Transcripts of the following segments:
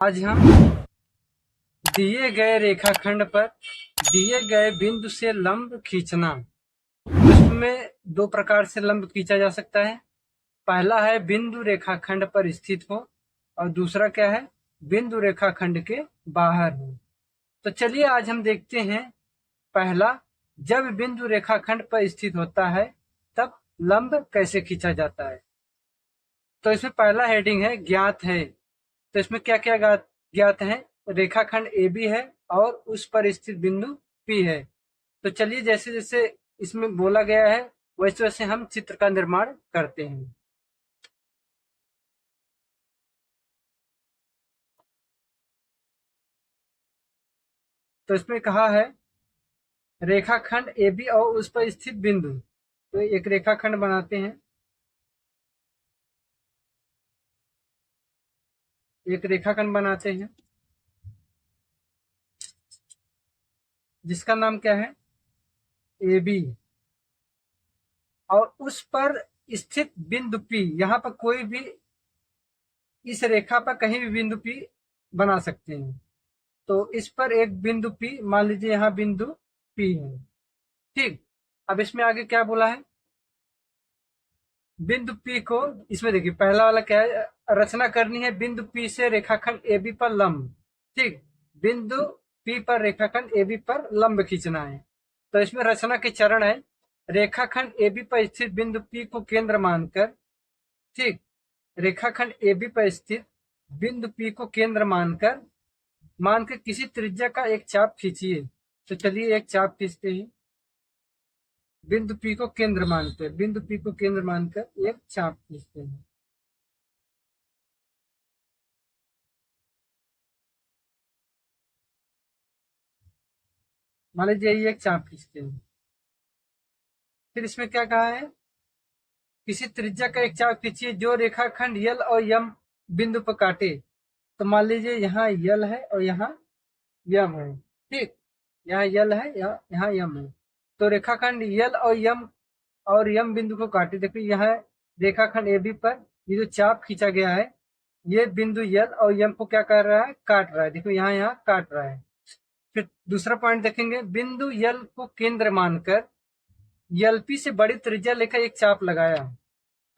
आज हम दिए गए रेखाखंड पर दिए गए बिंदु से लंब खींचना। इसमें दो प्रकार से लंब खींचा जा सकता है। पहला है बिंदु रेखाखंड पर स्थित हो और दूसरा क्या है, बिंदु रेखाखंड के बाहर हो। तो चलिए आज हम देखते हैं पहला, जब बिंदु रेखाखंड पर स्थित होता है तब लंब कैसे खींचा जाता है। तो इसमें पहला हेडिंग है ज्ञात है। तो इसमें क्या क्या ज्ञात है, रेखाखंड ए बी है और उस पर स्थित बिंदु पी है। तो चलिए जैसे जैसे इसमें बोला गया है वैसे वैसे हम चित्र का निर्माण करते हैं। तो इसमें कहा है रेखाखंड ए बी और उस पर स्थित बिंदु। तो एक रेखाखंड बनाते हैं, एक रेखाखंड बनाते हैं जिसका नाम क्या है, ए बी, और उस पर स्थित बिंदु पी। यहाँ पर कोई भी इस रेखा पर कहीं भी बिंदु पी बना सकते हैं। तो इस पर एक बिंदु पी, मान लीजिए यहाँ बिंदु पी है। ठीक, अब इसमें आगे क्या बोला है, बिंदु पी को, इसमें देखिए पहला वाला क्या है, रचना करनी है बिंदु पी से रेखाखंड ए बी पर लंब। ठीक, बिंदु पी पर रेखाखंड ए बी पर लंब खींचना है। तो इसमें रचना के चरण है, रेखाखंड ए बी पर स्थित बिंदु पी को केंद्र मानकर, ठीक, रेखाखंड ए बी पर स्थित बिंदु पी को केंद्र मानकर किसी त्रिज्या का एक चाप खींचिए। तो चलिए एक चाप खींचते हैं, बिंदु पी को केंद्र मानकर, बिंदु पी को केंद्र मानकर एक चाप खींचते हैं। मान लीजिए ये एक चाप खींचते हैं। फिर इसमें क्या कहा है, किसी त्रिज्या का एक चाप खींचिए जो रेखाखंड यल और यम बिंदु पर काटे। तो मान लीजिए यहाँ यल है और यहाँ यम है। ठीक, यहाँ यल है, यहाँ यम है। तो रेखाखंड यल और यम बिंदु को काटे। देखिए यहाँ रेखाखंड ए बी पर ये जो चाप खींचा गया है, ये बिंदु यल और यम को क्या कर रहा है, काट रहा है। देखो यहाँ यहाँ काट रहा है। फिर दूसरा पॉइंट देखेंगे, बिंदु यल को केंद्र मानकर एलपी से बड़ी त्रिज्या लेकर एक चाप लगाया।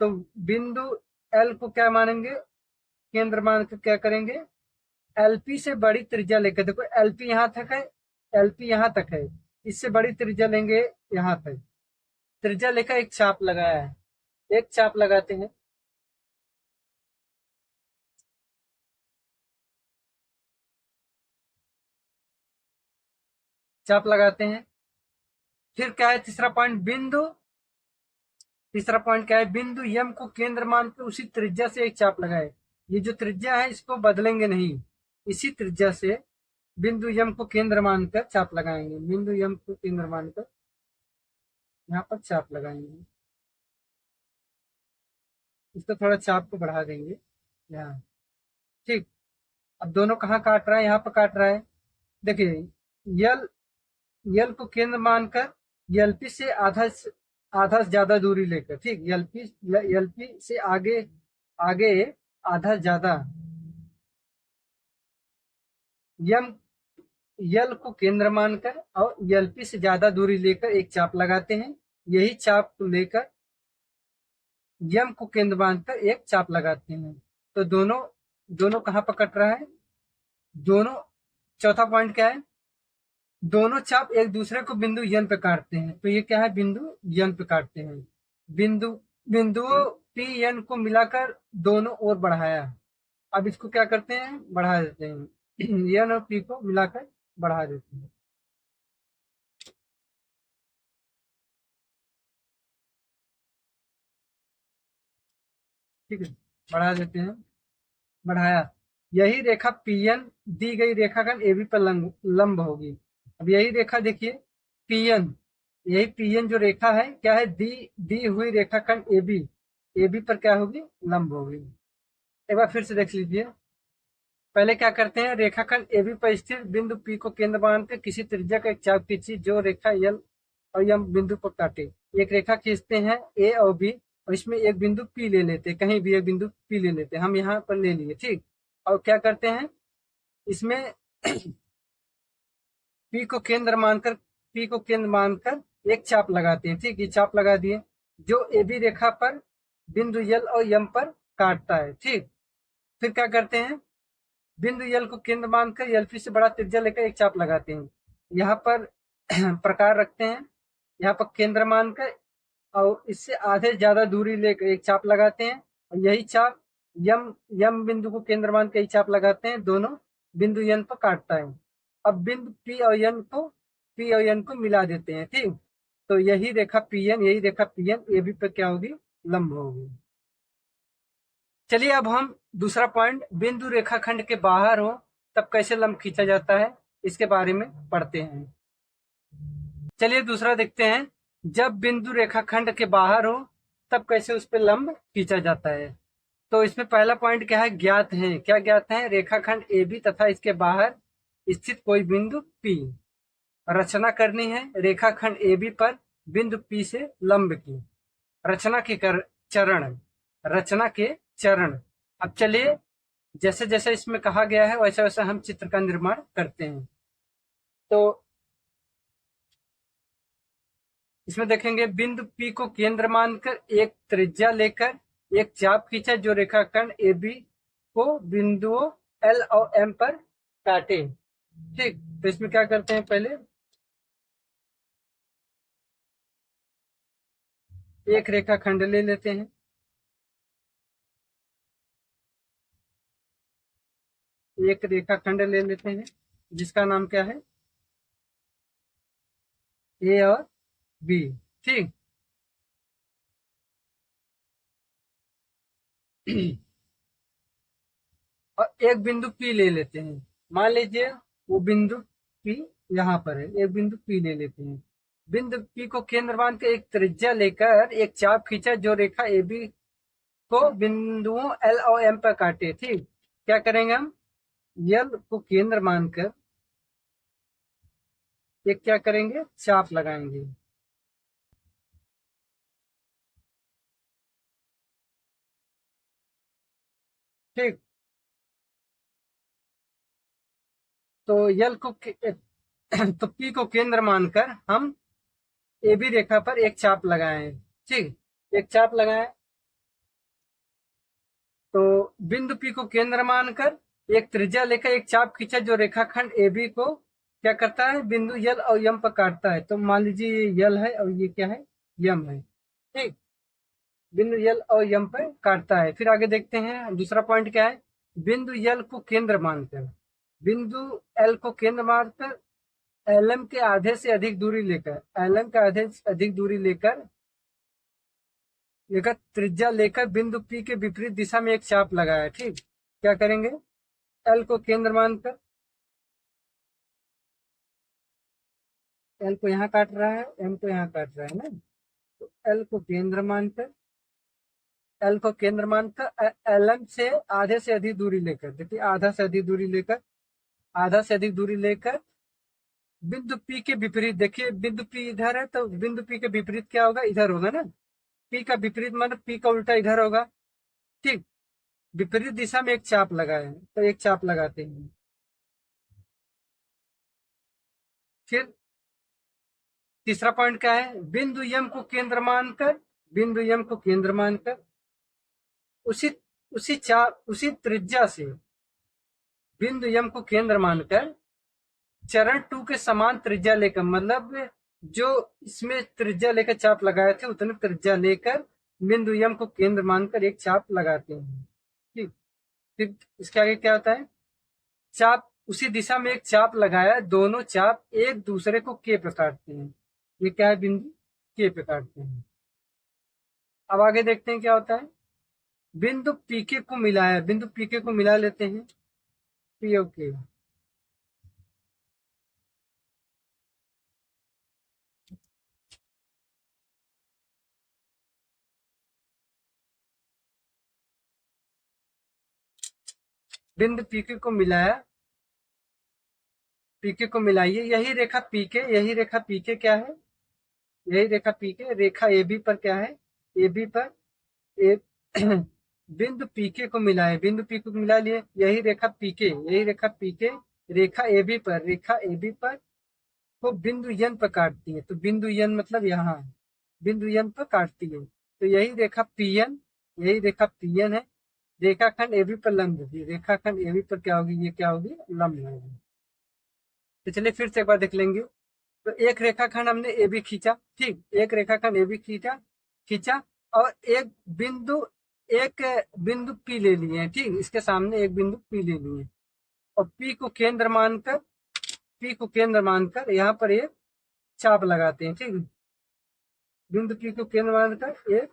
तो बिंदु एल को क्या मानेंगे, केंद्र मानकर क्या करेंगे, एलपी से बड़ी त्रिज्या लेकर, देखो एलपी यहाँ तक है, एलपी यहाँ तक है, इससे बड़ी त्रिज्या लेंगे यहाँ तक, त्रिज्या लेकर एक चाप लगाया है। एक चाप लगाते हैं, चाप लगाते हैं। फिर क्या है तीसरा पॉइंट क्या है, बिंदु यम को केंद्र मानकर उसी त्रिज्या से एक चाप लगाए। ये जो त्रिज्या है इसको बदलेंगे नहीं, इसी त्रिज्या से बिंदु यम को केंद्र मानकर चाप लगाएंगे। बिंदु यम को केंद्र मानकर यहाँ पर चाप लगाएंगे। इसको थोड़ा चाप को बढ़ा देंगे यहाँ। ठीक, अब दोनों कहाँ काट रहा है, यहाँ पर काट रहा है। देखिए यल यल को केंद्र मानकर एलपी से आधा से ज्यादा दूरी लेकर, ठीक, एलपी से आगे आगे आधा ज्यादा, यम यल को केंद्र मानकर और एलपी से ज्यादा दूरी लेकर एक चाप लगाते हैं। यही चाप को लेकर यम को केंद्र मानकर एक चाप लगाते हैं। तो दोनों दोनों कहाँ पर कट रहा है, दोनों, चौथा पॉइंट क्या है, दोनों चाप एक दूसरे को बिंदु यन पे काटते हैं। तो ये क्या है, बिंदु यन पे काटते हैं। बिंदु बिंदुओं पी एन को मिलाकर दोनों ओर बढ़ाया। अब इसको क्या करते हैं, बढ़ा देते हैं, एन और पी को मिलाकर बढ़ा देते हैं। ठीक है, बढ़ा देते हैं, बढ़ाया। यही रेखा पी एन दी गई रेखाखंड ए बी पर लंब होगी। अब यही रेखा देखिए पी एन, यही पी एन जो रेखा है क्या है, दी हुई रेखाखंड ए बी पर क्या होगी, लंब होगी। एक बार फिर से देख लीजिए, पहले क्या करते हैं, रेखाखंड ए बी पर स्थित बिंदु पी को केंद्र मानकर किसी त्रिज्या का एक चाप खींची जो रेखा यल और यम बिंदु को काटे। एक रेखा खींचते हैं ए और बी, और इसमें एक बिंदु पी ले लेते हैं, कहीं भी एक बिंदु पी ले लेते हैं, हम यहाँ पर ले लिए। ठीक, और क्या करते हैं, इसमें पी को केंद्र मानकर एक चाप लगाते हैं। ठीक, ये चाप लगा दिए जो ए बी रेखा पर बिंदु यल और यम पर काटता है। ठीक, फिर क्या करते हैं, बिंदु यल को केंद्र मानकर यल पी से बड़ा त्रिज्या लेकर एक चाप लगाते हैं। यहाँ पर प्रकार रखते हैं, यहाँ पर केंद्र मानकर और इससे आधे ज्यादा दूरी लेकर एक चाप लगाते हैं, और यही चाप यम यम बिंदु को केंद्र मान के चाप लगाते हैं, दोनों बिंदु यन पर काटता है। अब बिंदु पी और यन को मिला देते हैं। ठीक, तो यही रेखा पी एन ए बी पर क्या होगी, लंब होगी। चलिए अब हम दूसरा पॉइंट, बिंदु रेखाखंड के बाहर हो तब कैसे लंब खींचा जाता है, इसके बारे में पढ़ते हैं। चलिए दूसरा देखते हैं, जब बिंदु रेखाखंड के बाहर हो तब कैसे उस पर लंब खींचा जाता है। तो इसमें पहला पॉइंट क्या है, ज्ञात है। क्या ज्ञात है, रेखाखंड ए बी तथा इसके बाहर स्थित कोई बिंदु पी। रचना करनी है रेखाखंड ए बी पर बिंदु पी से लंब की। रचना के चरण। अब चलिए जैसे जैसे इसमें कहा गया है वैसे वैसे हम चित्र का निर्माण करते हैं। तो इसमें देखेंगे, बिंदु पी को केंद्र मानकर एक त्रिज्या लेकर एक चाप खींचा जो रेखाखंड ए बी को बिंदुओं एल और एम पर काटे। ठीक, तो इसमें क्या करते हैं, पहले एक रेखाखंड ले लेते हैं, एक रेखाखंड ले लेते हैं जिसका नाम क्या है, ए और बी। ठीक, और एक बिंदु पी ले लेते हैं। मान लीजिए वो बिंदु पी यहाँ पर है, एक बिंदु पी ले लेते हैं। बिंदु पी को केंद्र मान के एक त्रिज्या लेकर एक चाप खींचा जो रेखा ए बी को बिंदुओं एल और एम पर काटे। ठीक, क्या करेंगे हम, यल को केंद्र मानकर एक क्या करेंगे, चाप लगाएंगे। ठीक, तो तो पी को केंद्र मानकर हम ए बी रेखा पर एक चाप लगाए। ठीक, एक चाप लगाए, तो बिंदु पी को केंद्र मानकर एक त्रिज्या लेकर एक चाप खींचा जो रेखाखंड ए बी को क्या करता है, बिंदु यल और यम पर काटता है। तो मान लीजिए ये यल है और ये क्या है, यम है। ठीक, बिंदु यल और यम पर काटता है। फिर आगे देखते हैं दूसरा पॉइंट क्या है, बिंदु यल को केंद्र मानकर, बिंदु एल को केंद्र मानकर एल एम के आधे से अधिक दूरी लेकर, एल एम का आधे से अधिक दूरी लेकर त्रिज्या लेकर बिंदु पी के विपरीत दिशा में एक चाप लगाया। ठीक, क्या करेंगे, एल को केंद्र मानकर, एल को यहाँ काट रहा है, एम को यहाँ काट रहा है ना, तो एल को केंद्र मानकर एल एम से आधे से अधिक दूरी लेकर, देखिए आधा से अधिक दूरी लेकर बिंदु पी के विपरीत, देखिए बिंदु पी इधर है तो बिंदु पी के विपरीत क्या होगा, इधर होगा ना। पी का विपरीत मतलब पी का उल्टा इधर होगा। ठीक, विपरीत दिशा में एक चाप लगाए, तो एक चाप लगाते हैं। फिर तीसरा पॉइंट क्या है, बिंदु यम को केंद्र मानकर उसी उसी त्रिज्या से बिंदु यम को केंद्र मानकर चरण 2 के समान त्रिज्या लेकर, मतलब जो इसमें त्रिज्या लेकर चाप लगाए थे उतने त्रिज्या लेकर बिंदु यम को केंद्र मानकर एक चाप लगाते हैं। ठीक, फिर इसके आगे क्या होता है, चाप उसी दिशा में एक चाप लगाया, दोनों चाप एक दूसरे को के पे काटते हैं। ये क्या है, बिंदु के पे काटते हैं। अब आगे देखते हैं क्या होता है, बिंदु पीके को मिलाया, बिंदु पीके को मिला लेते हैं, पी ओ के। बिंदु पीके को मिलाया, पीके को मिलाइए, यही रेखा पीके क्या है, यही रेखा पीके रेखा ए बी पर क्या है, ए बी पर ए बिंदु पीके को मिलाए, बिंदु पीके को मिला लिए, यही रेखा पीके, यही रेखा पीके रेखा एबी पर, रेखा एबी पर वो बिंदु एन पर काटती है। तो बिंदु एन मतलब यहाँ बिंदु एन पर काटती है। तो यही रेखा पीएन, यही रेखा पीएन है, रेखाखंड एबी पर लंब होगी, रेखाखंड एबी पर क्या होगी, ये क्या होगी, लंब होगी। तो चलिए फिर से एक बार देख लेंगे। तो एक रेखाखंड हमने ए बी खींचा, ठीक, एक रेखाखंड ए बी खींचा खींचा और एक बिंदु पी ले लिए, ठीक, इसके सामने एक बिंदु पी ले लिए और पी को केंद्र मानकर, पी को केंद्र मानकर यहाँ पर एक चाप लगाते हैं, ठीक, बिंदु पी को केंद्र मानकर एक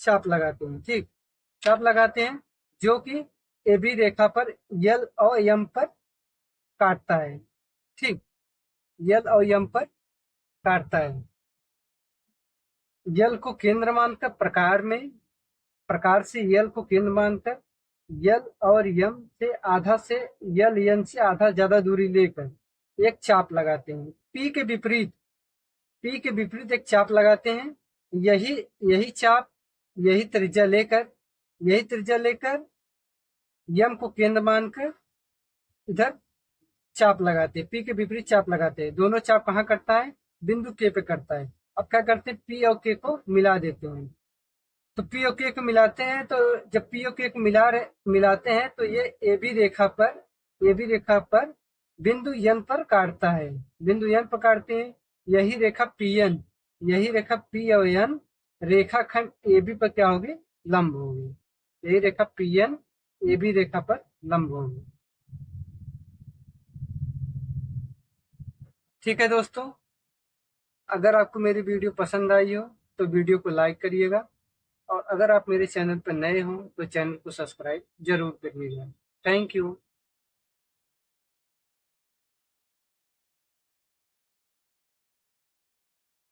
चाप लगाते हैं, ठीक, चाप लगाते हैं जो कि ए बी रेखा पर यल और यम पर काटता है, ठीक, यल और यम पर काटता है। यल को केंद्र मानकर प्रकार से यल को केंद्र मानकर यल और यम से आधा से यल यन से आधा ज्यादा दूरी लेकर एक चाप लगाते हैं। पी के विपरीत एक चाप लगाते हैं। यही चाप, यही त्रिज्या लेकर यम को केंद्र मानकर इधर चाप लगाते हैं, पी के विपरीत चाप लगाते हैं। दोनों चाप कहाँ कटता है, बिंदु के पे कटता है। अब क्या करते हैं, पी और के को मिला देते हैं। तो पी और के को मिलाते हैं, तो जब पी और के को मिलाते हैं तो ये ए बी रेखा पर बिंदु एन पर काटता है, बिंदु एन पर काटते हैं। यही रेखा पी और एन रेखाखंड ए बी पर क्या होगी, लंब होगी। यही रेखा पी एन ए बी रेखा पर लंब होगी। ठीक है दोस्तों, अगर आपको मेरी वीडियो पसंद आई हो तो वीडियो को लाइक करिएगा और अगर आप मेरे चैनल पर नए हो तो चैनल को सब्सक्राइब जरूर करिएगा। Thank you.